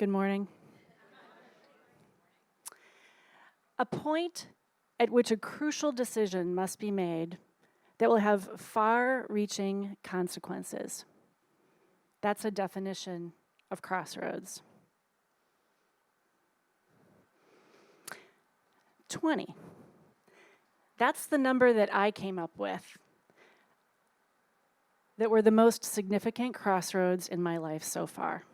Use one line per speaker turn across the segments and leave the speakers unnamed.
Good morning. A point at which a crucial decision must be made that will have far-reaching consequences. That's a definition of crossroads. 20. That's the number that I came up with that were the most significant crossroads in my life so far.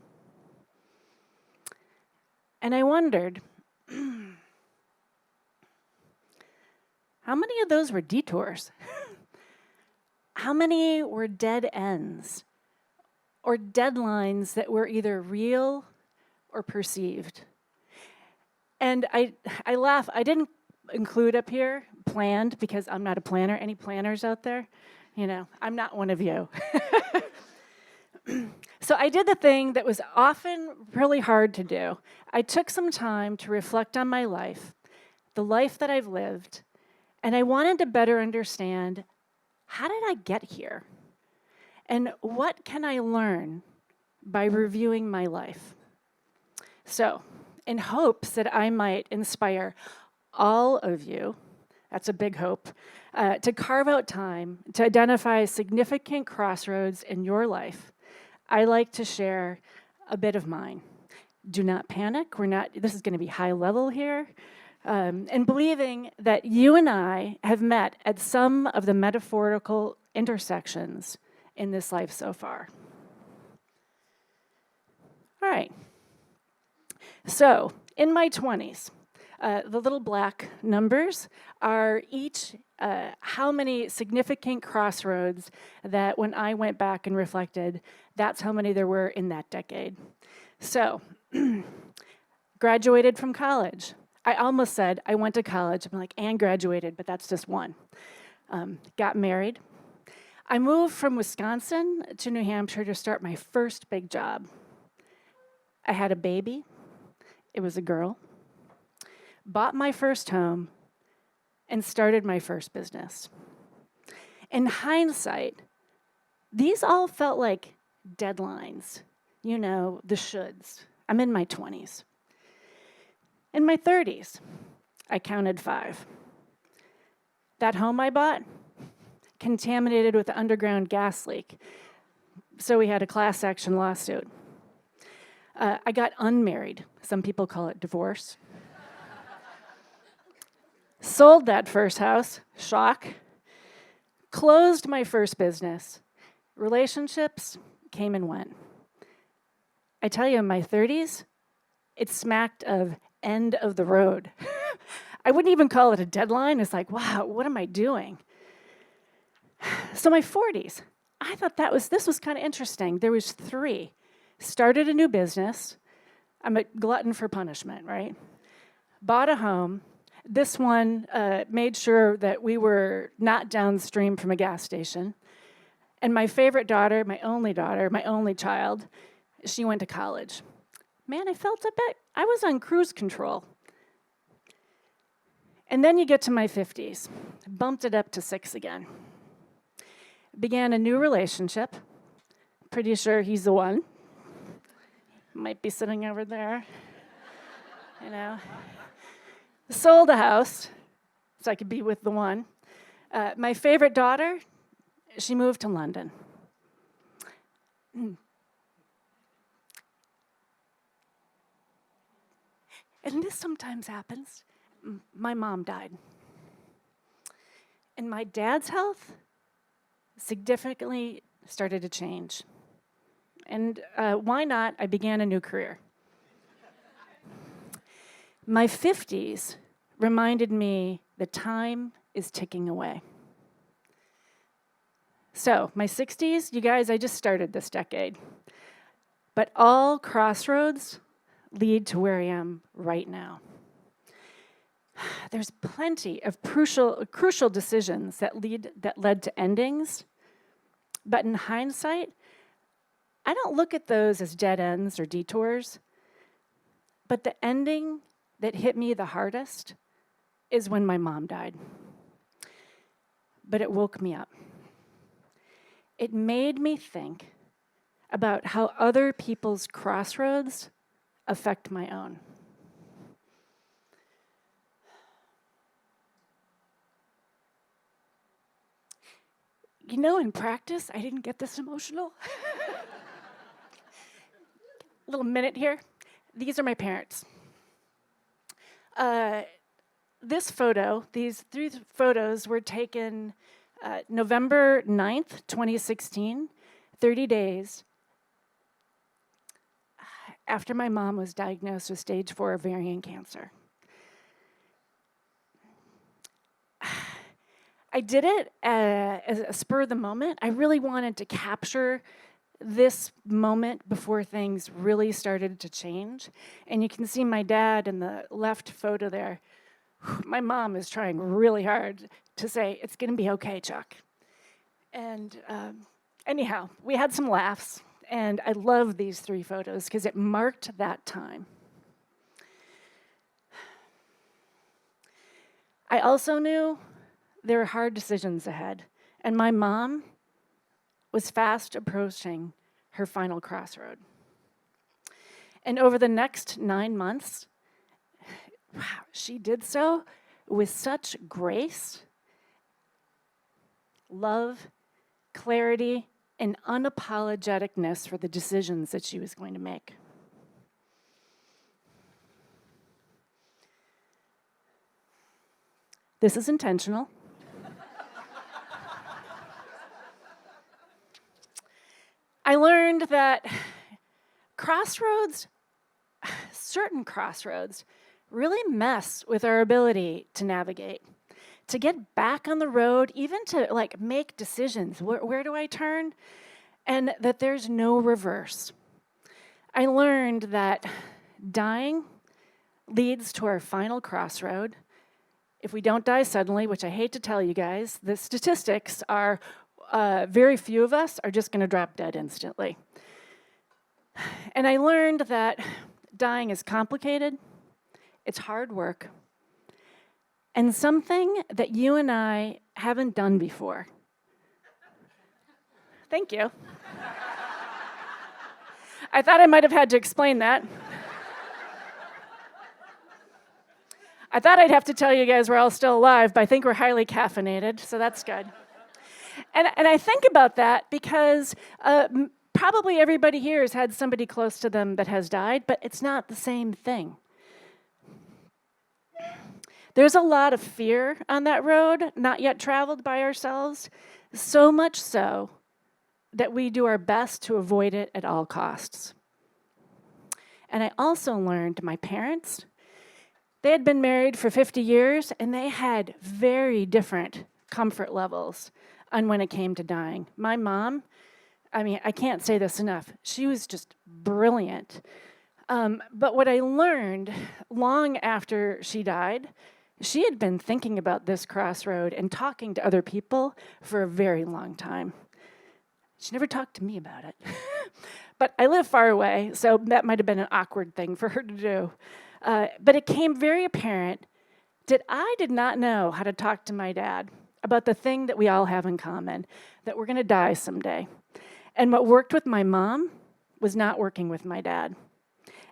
And I wondered, how many of those were detours? How many were dead ends or deadlines that were either real or perceived? And I laugh. I didn't include up here planned because I'm not a planner. Any planners out there? You know, I'm not one of you. So I did the thing that was often really hard to do. I took some time to reflect on my life, the life that I've lived, and I wanted to better understand, how did I get here? And what can I learn by reviewing my life? So, in hopes that I might inspire all of you, that's a big hope, to carve out time to identify significant crossroads in your life, I like to share a bit of mine. Do not panic. This is going to be high level here. And believing that you and I have met at some of the metaphorical intersections in this life so far. All right. So, in my 20s, the little black numbers are each how many significant crossroads that when I went back and reflected, that's how many there were in that decade. So, graduated from college. I almost said I went to college, I'm like, and graduated, but that's just one. Got married. I moved from Wisconsin to New Hampshire to start my first big job. I had a baby. It was a girl. Bought my first home and started my first business. In hindsight, these all felt like deadlines, you know, the shoulds. I'm in my 20s. In my 30s, I counted 5. That home I bought, contaminated with an underground gas leak. So we had a class action lawsuit. I got unmarried. Some people call it divorce. Sold that first house, shock. Closed my first business. Relationships came and went. I tell you, in my 30s, it smacked of end of the road. I wouldn't even call it a deadline. It's like, wow, what am I doing? So my 40s, I thought this was kind of interesting. There was 3. Started a new business. I'm a glutton for punishment, right? Bought a home. This one made sure that we were not downstream from a gas station. And my favorite daughter, my only child, she went to college. Man, I felt a bit, I was on cruise control. And then you get to my 50s, bumped it up to 6 again. Began a new relationship. Pretty sure he's the one. Might be sitting over there, you know. Sold a house so I could be with the one. My favorite daughter, she moved to London. And this sometimes happens. My mom died. And my dad's health significantly started to change. And why not? I began a new career. My 50s reminded me that time is ticking away. So, my 60s, you guys, I just started this decade. But all crossroads lead to where I am right now. There's plenty of crucial decisions that led to endings. But in hindsight, I don't look at those as dead ends or detours. But the ending that hit me the hardest is when my mom died. But it woke me up. It made me think about how other people's crossroads affect my own. You know, in practice, I didn't get this emotional. Little minute here. These are my parents. This photo, these 3 photos were taken November 9th, 2016, 30 days after my mom was diagnosed with stage 4 ovarian cancer. I did it as a spur of the moment. I really wanted to capture this moment before things really started to change. And you can see my dad in the left photo there. My mom is trying really hard to say, it's gonna be okay, Chuck. And anyhow, we had some laughs, and I love these 3 photos because it marked that time. I also knew there were hard decisions ahead, and my mom was fast approaching her final crossroad. And over the next 9 months, wow, she did so with such grace, love, clarity, and unapologeticness for the decisions that she was going to make. This is intentional. I learned that certain crossroads, really mess with our ability to navigate, to get back on the road, even to make decisions. Where do I turn? And that there's no reverse. I learned that dying leads to our final crossroad. If we don't die suddenly, which I hate to tell you guys, the statistics are very few of us are just going to drop dead instantly. And I learned that dying is complicated, it's hard work, and something that you and I haven't done before. Thank you. I thought I might have had to explain that. I thought I'd have to tell you guys we're all still alive, but I think we're highly caffeinated, so that's good. And I think about that because probably everybody here has had somebody close to them that has died, but it's not the same thing. There's a lot of fear on that road, not yet traveled by ourselves, so much so that we do our best to avoid it at all costs. And I also learned my parents, they had been married for 50 years, and they had very different comfort levels on when it came to dying. My mom, I can't say this enough, she was just brilliant. But what I learned long after she died, she had been thinking about this crossroad and talking to other people for a very long time. She never talked to me about it. But I live far away, so that might have been an awkward thing for her to do. But it came very apparent that I did not know how to talk to my dad about the thing that we all have in common, that we're going to die someday. And what worked with my mom was not working with my dad.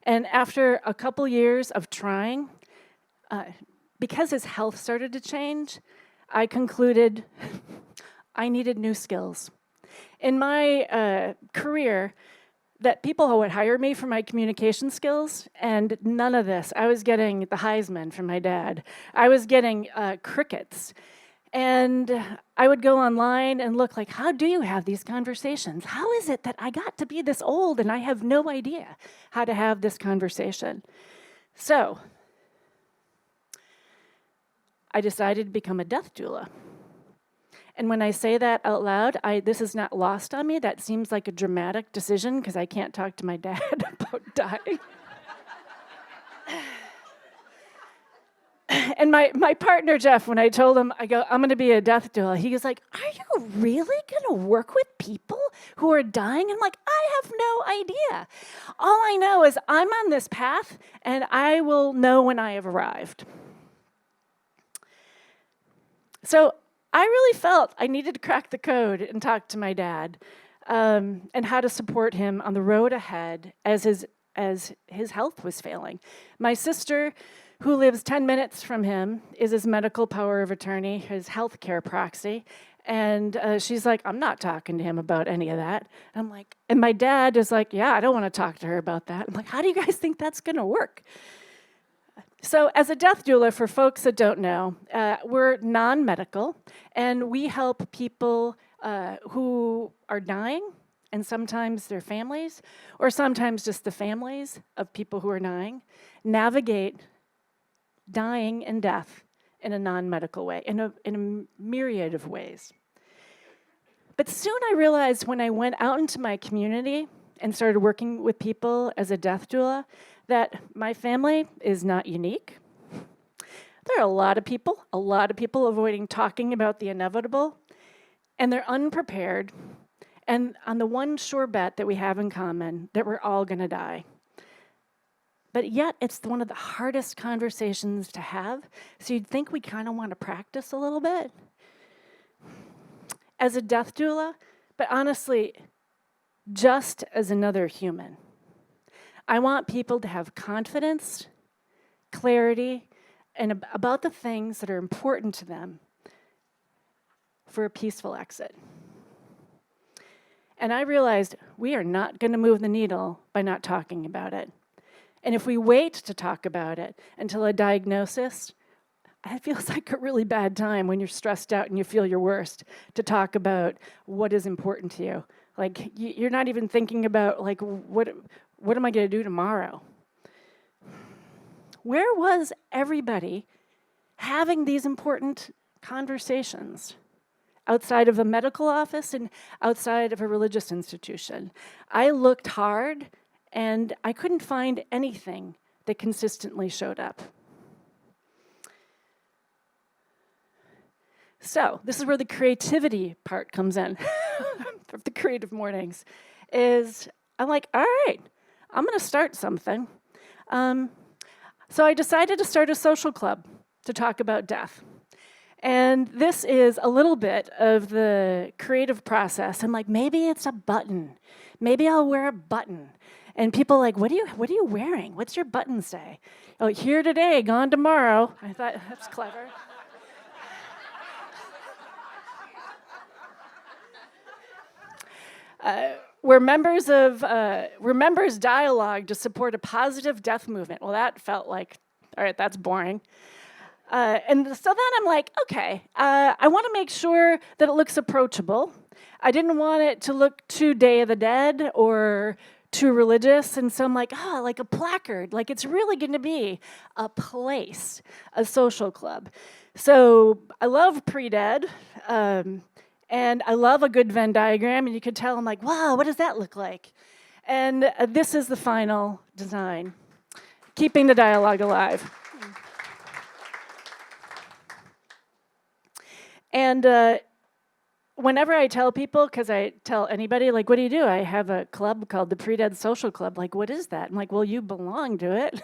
And after a couple years of trying, because his health started to change, I concluded I needed new skills. In my career, that people would hire me for my communication skills, and none of this. I was getting the Heisman from my dad. I was getting crickets. And I would go online and look like, how do you have these conversations? How is it that I got to be this old and I have no idea how to have this conversation? So I decided to become a death doula. And when I say that out loud, this is not lost on me. That seems like a dramatic decision because I can't talk to my dad about dying. And my partner, Jeff, when I told him, I go, I'm going to be a death doula, he was like, are you really going to work with people who are dying? I'm like, I have no idea. All I know is I'm on this path, and I will know when I have arrived. So I really felt I needed to crack the code and talk to my dad and how to support him on the road ahead as his as his health was failing. My sister, who lives 10 minutes from him, is his medical power of attorney, his healthcare proxy. And she's like, I'm not talking to him about any of that. And I'm like, and my dad is like, yeah, I don't want to talk to her about that. I'm like, how do you guys think that's going to work? So as a death doula, for folks that don't know, we're non-medical, and we help people who are dying, and sometimes their families, or sometimes just the families of people who are dying, navigate dying and death in a non-medical way, in a myriad of ways. But soon I realized when I went out into my community and started working with people as a death doula, that my family is not unique. There are a lot of people avoiding talking about the inevitable, and they're unprepared, and on the one sure bet that we have in common, that we're all gonna die. But yet, it's one of the hardest conversations to have, so you'd think we kind of want to practice a little bit. As a death doula, but honestly, just as another human, I want people to have confidence, clarity, and about the things that are important to them for a peaceful exit. And I realized we are not going to move the needle by not talking about it. And if we wait to talk about it until a diagnosis, it feels like a really bad time when you're stressed out and you feel your worst to talk about what is important to you. Like, you're not even thinking about, like, what am I going to do tomorrow? Where was everybody having these important conversations outside of a medical office and outside of a religious institution? I looked hard, and I couldn't find anything that consistently showed up. So this is where the creativity part comes in of the Creative Mornings, is I'm like, all right, I'm going to start something. So I decided to start a social club to talk about death. And this is a little bit of the creative process. I'm like, maybe it's a button. Maybe I'll wear a button. And people are like, what are you wearing? What's your button say? Oh, here today, gone tomorrow. I thought, that's clever. We're members dialogue to support a positive death movement. Well, that felt like, all right, that's boring. And so then I'm like, okay, I want to make sure that it looks approachable. I didn't want it to look too Day of the Dead or too religious, and so I'm like, like a placard, like it's really going to be a place, a social club. So I love pre-dead, and I love a good Venn diagram, and you could tell I'm like, wow, what does that look like? And this is the final design, keeping the dialogue alive. And whenever I tell people, because I tell anybody, like, what do? I have a club called the Pre-Dead Social Club. Like, what is that? I'm like, well, you belong to it.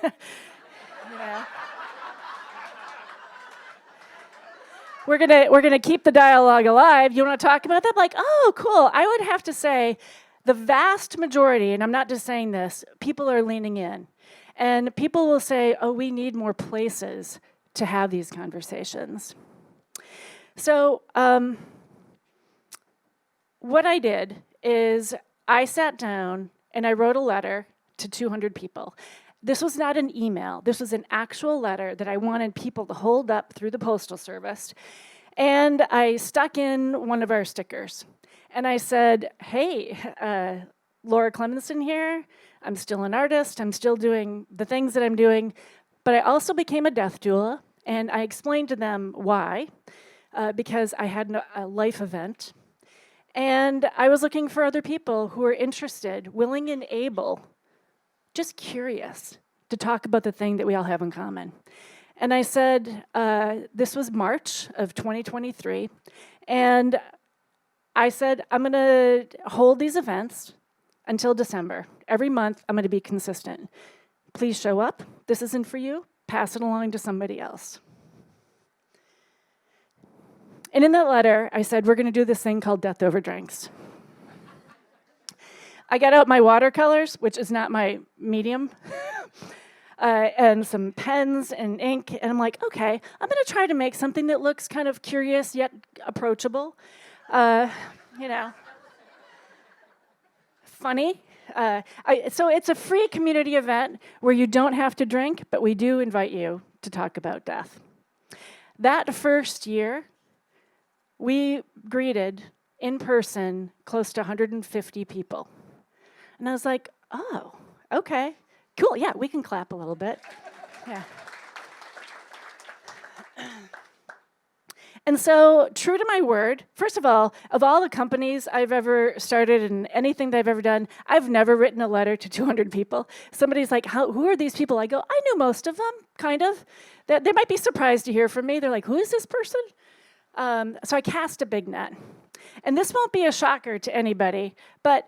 Yeah. We're gonna keep the dialogue alive. You want to talk about that? I'm like, oh, cool. I would have to say the vast majority, and I'm not just saying this, people are leaning in. And people will say, oh, we need more places to have these conversations. So what I did is I sat down and I wrote a letter to 200 people. This was not an email. This was an actual letter that I wanted people to hold up through the Postal Service. And I stuck in one of our stickers. And I said, hey, Laura Cleminson here. I'm still an artist. I'm still doing the things that I'm doing. But I also became a death doula. And I explained to them why. Because I had a life event. And I was looking for other people who were interested, willing and able, just curious to talk about the thing that we all have in common. And I said, this was March of 2023, and I said, I'm going to hold these events until December. Every month, I'm going to be consistent. Please show up. This isn't for you. Pass it along to somebody else. And in that letter, I said, we're going to do this thing called Death Over Drinks. I got out my watercolors, which is not my medium, and some pens and ink, and I'm like, okay, I'm going to try to make something that looks kind of curious yet approachable, you know, funny. So it's a free community event where you don't have to drink, but we do invite you to talk about death. That first year, we greeted in person close to 150 people. And I was like, oh, okay, cool, yeah, we can clap a little bit. Yeah. And so, true to my word, first of all the companies I've ever started and anything that I've ever done, I've never written a letter to 200 people. Somebody's like, who are these people? I go, I knew most of them, kind of. They might be surprised to hear from me. They're like, who is this person? So I cast a big net. And this won't be a shocker to anybody, but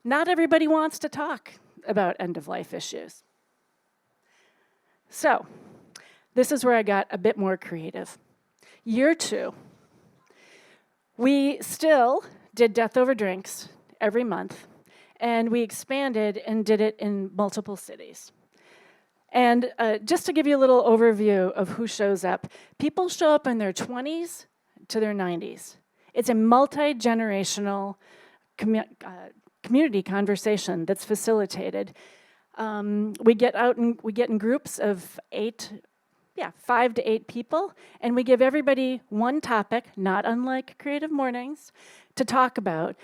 not everybody wants to talk about end-of-life issues. So, this is where I got a bit more creative. Year 2, we still did Death Over Drinks every month, and we expanded and did it in multiple cities. And just to give you a little overview of who shows up, people show up in their 20s to their 90s. It's a multi-generational community conversation that's facilitated. We get out and we get in groups of 5 to 8 people, and we give everybody one topic, not unlike Creative Mornings, to talk about.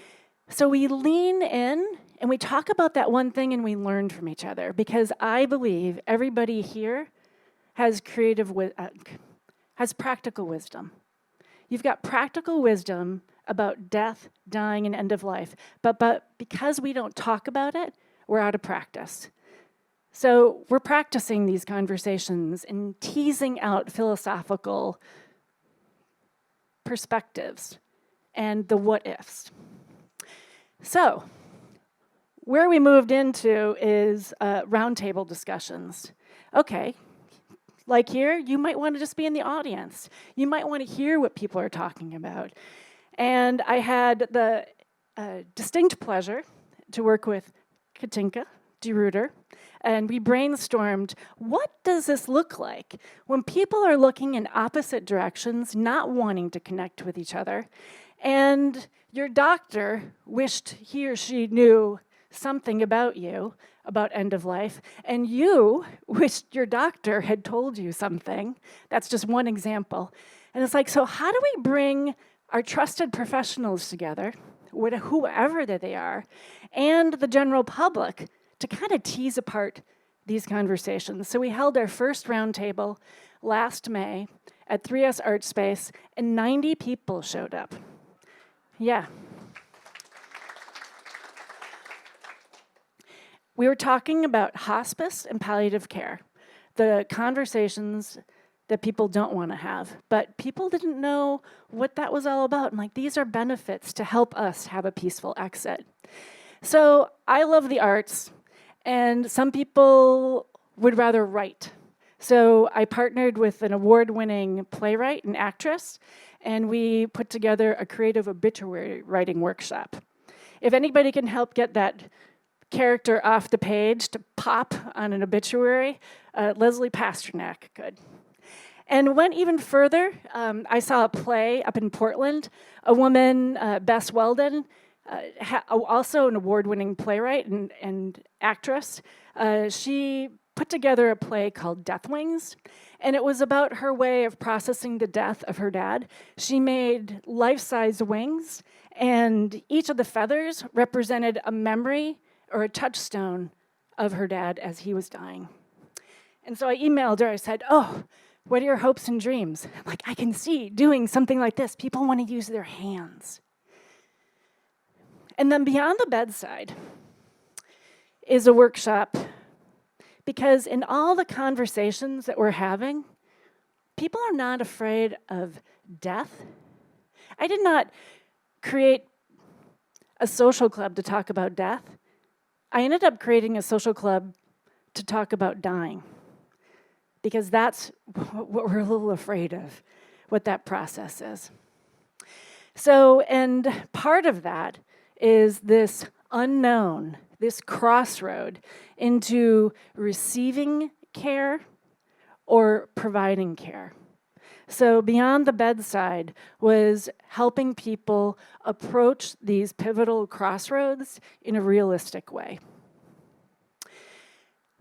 So we lean in and we talk about that one thing and we learn from each other, because I believe everybody here has practical wisdom. You've got practical wisdom about death, dying, and end of life, but because we don't talk about it, we're out of practice. So we're practicing these conversations and teasing out philosophical perspectives and the what-ifs. So where we moved into is roundtable discussions. Okay, like here, you might want to just be in the audience. You might want to hear what people are talking about. And I had the distinct pleasure to work with Katinka DeRuiter, and we brainstormed, what does this look like when people are looking in opposite directions, not wanting to connect with each other, and your doctor wished he or she knew something about you, about end of life, and you wished your doctor had told you something. That's just one example. And it's like, so how do we bring our trusted professionals together, whoever that they are, and the general public to kind of tease apart these conversations? So we held our first roundtable last May at 3S Art Space, and 90 people showed up. Yeah. We were talking about hospice and palliative care, the conversations that people don't want to have, but people didn't know what that was all about. And like, these are benefits to help us have a peaceful exit. So I love the arts, and some people would rather write. So I partnered with an award-winning playwright and actress, and we put together a creative obituary writing workshop. If anybody can help get that character off the page to pop on an obituary, Leslie Pasternak could. And went even further. I saw a play up in Portland. A woman, Bess Weldon, also an award-winning playwright and actress, she put together a play called Death Wings, and it was about her way of processing the death of her dad. She made life-size wings, and each of the feathers represented a memory or a touchstone of her dad as he was dying. And so I emailed her, I said, oh, what are your hopes and dreams? I'm like, I can see doing something like this. People want to use their hands. And then beyond the bedside is a workshop, because in all the conversations that we're having, people are not afraid of death. I did not create a social club to talk about death. I ended up creating a social club to talk about dying, because that's what we're a little afraid of, what that process is. So, and part of that is this unknown, this crossroad into receiving care or providing care. So beyond the bedside was helping people approach these pivotal crossroads in a realistic way.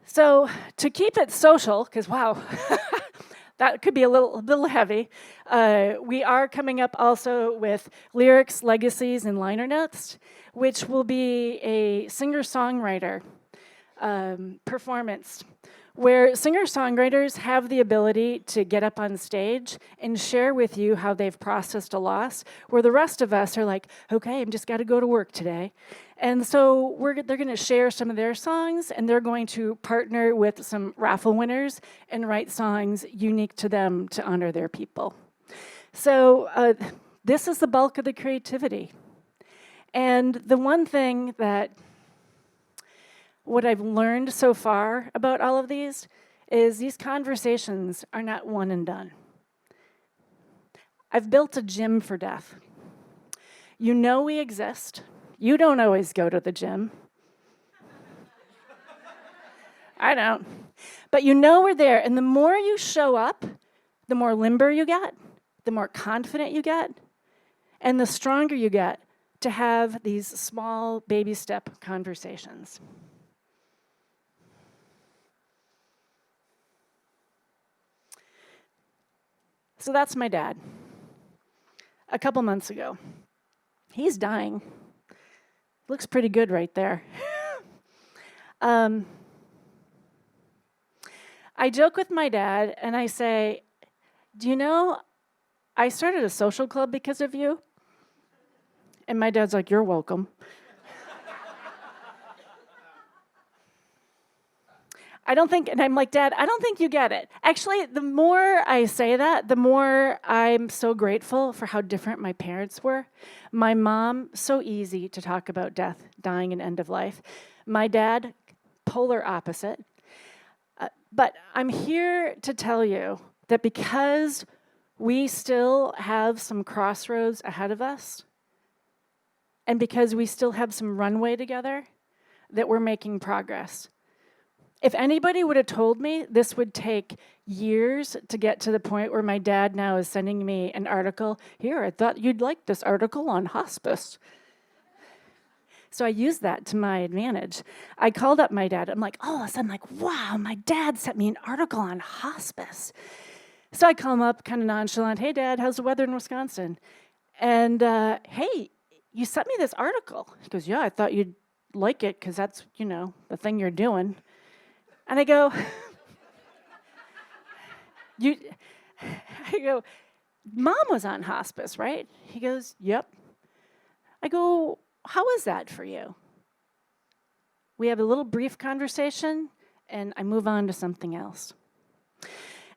So to keep it social, because wow, that could be a little heavy, we are coming up also with lyrics, legacies, and liner notes, which will be a singer-songwriter performance, where singer-songwriters have the ability to get up on stage and share with you how they've processed a loss, where the rest of us are like, okay, I'm just got to go to work today. And so they're going to share some of their songs, and they're going to partner with some raffle winners and write songs unique to them to honor their people. So this is the bulk of the creativity. And the one thing that what I've learned so far about all of these is these conversations are not one and done. I've built a gym for death. You know we exist. You don't always go to the gym. I don't. But you know we're there, and the more you show up, the more limber you get, the more confident you get, and the stronger you get to have these small baby step conversations. So that's my dad. A couple months ago. He's dying. Looks pretty good right there. I joke with my dad and I say, do you know, I started a social club because of you? And my dad's like, you're welcome. And I'm like, Dad, I don't think you get it. Actually, the more I say that, the more I'm so grateful for how different my parents were. My mom, so easy to talk about death, dying, and end of life. My dad, polar opposite. But I'm here to tell you that because we still have some crossroads ahead of us, and because we still have some runway together, that we're making progress. If anybody would have told me this would take years to get to the point where my dad now is sending me an article, here, I thought you'd like this article on hospice. So I used that to my advantage. I called up my dad. I'm like, oh, so I'm like, wow, my dad sent me an article on hospice. So I call him up, kind of nonchalant, hey, Dad, how's the weather in Wisconsin? And, hey, you sent me this article. He goes, yeah, I thought you'd like it because that's, the thing you're doing. And I go, Mom was on hospice, right? He goes, yep. I go, how is that for you? We have a little brief conversation, and I move on to something else.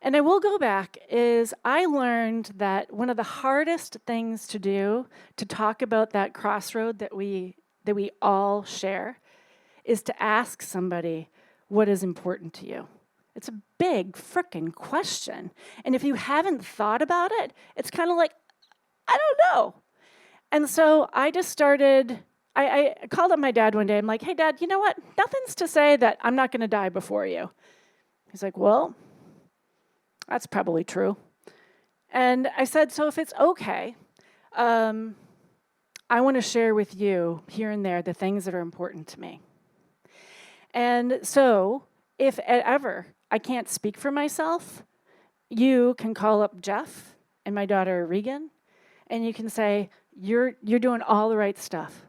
And I will go back is I learned that one of the hardest things to do to talk about that crossroad that we all share is to ask somebody, what is important to you? It's a big frickin' question. And if you haven't thought about it, it's kind of like, I don't know. And so I just started, I called up my dad one day. I'm like, hey, Dad, you know what? Nothing's to say that I'm not going to die before you. He's like, well, that's probably true. And I said, so if it's okay, I want to share with you here and there the things that are important to me. And so, if ever I can't speak for myself, you can call up Jeff and my daughter Regan, and you can say, you're doing all the right stuff.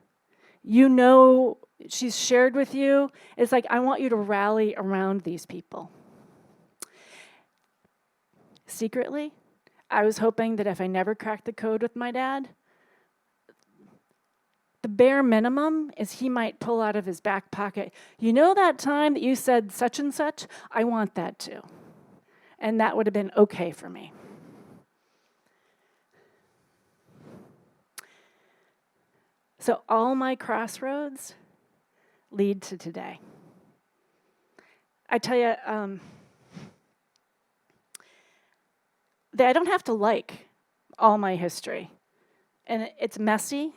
She's shared with you. It's like, I want you to rally around these people. Secretly, I was hoping that if I never cracked the code with my dad, the bare minimum is he might pull out of his back pocket, you know that time that you said such and such? I want that too. And that would have been okay for me. So all my crossroads lead to today. I tell you, that I don't have to like all my history. And it's messy.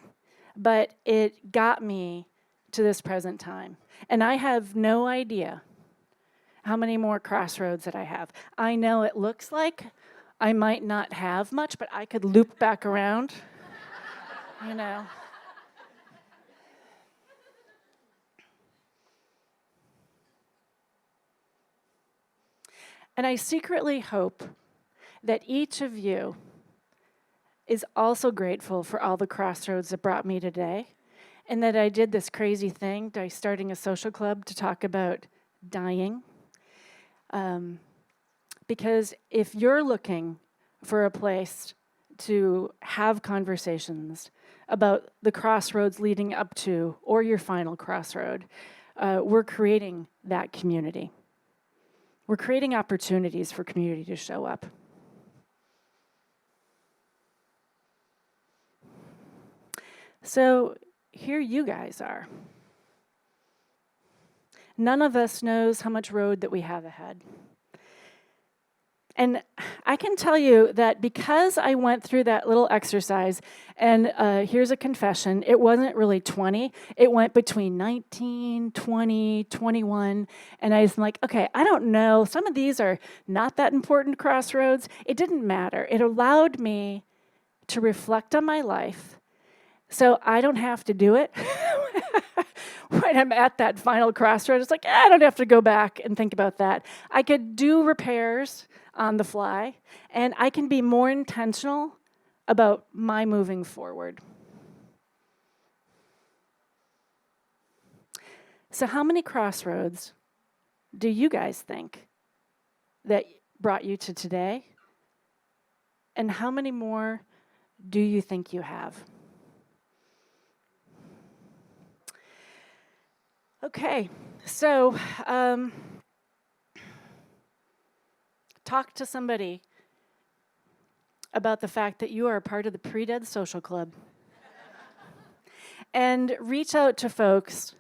But it got me to this present time. And I have no idea how many more crossroads that I have. I know it looks like I might not have much, but I could loop back around, you know. And I secretly hope that each of you is also grateful for all the crossroads that brought me today, and that I did this crazy thing by starting a social club to talk about dying. Because if you're looking for a place to have conversations about the crossroads leading up to, or your final crossroad, we're creating that community. We're creating opportunities for community to show up. So here you guys are. None of us knows how much road that we have ahead. And I can tell you that because I went through that little exercise, and here's a confession, it wasn't really 20, it went between 19, 20, 21, and I was like, okay, I don't know, some of these are not that important crossroads. It didn't matter. It allowed me to reflect on my life, so I don't have to do it. When I'm at that final crossroad, it's like, I don't have to go back and think about that. I could do repairs on the fly, and I can be more intentional about my moving forward. So how many crossroads do you guys think that brought you to today? And how many more do you think you have? Okay, so talk to somebody about the fact that you are a part of the Pre-Dead Social Club. And reach out to folks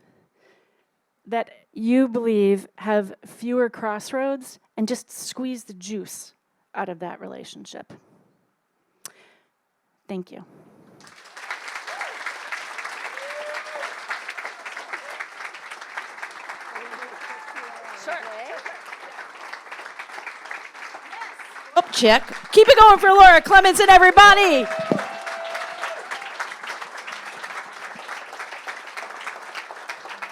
that you believe have fewer crossroads and just squeeze the juice out of that relationship. Thank you.
Check. Keep it going for Laura Cleminson, everybody.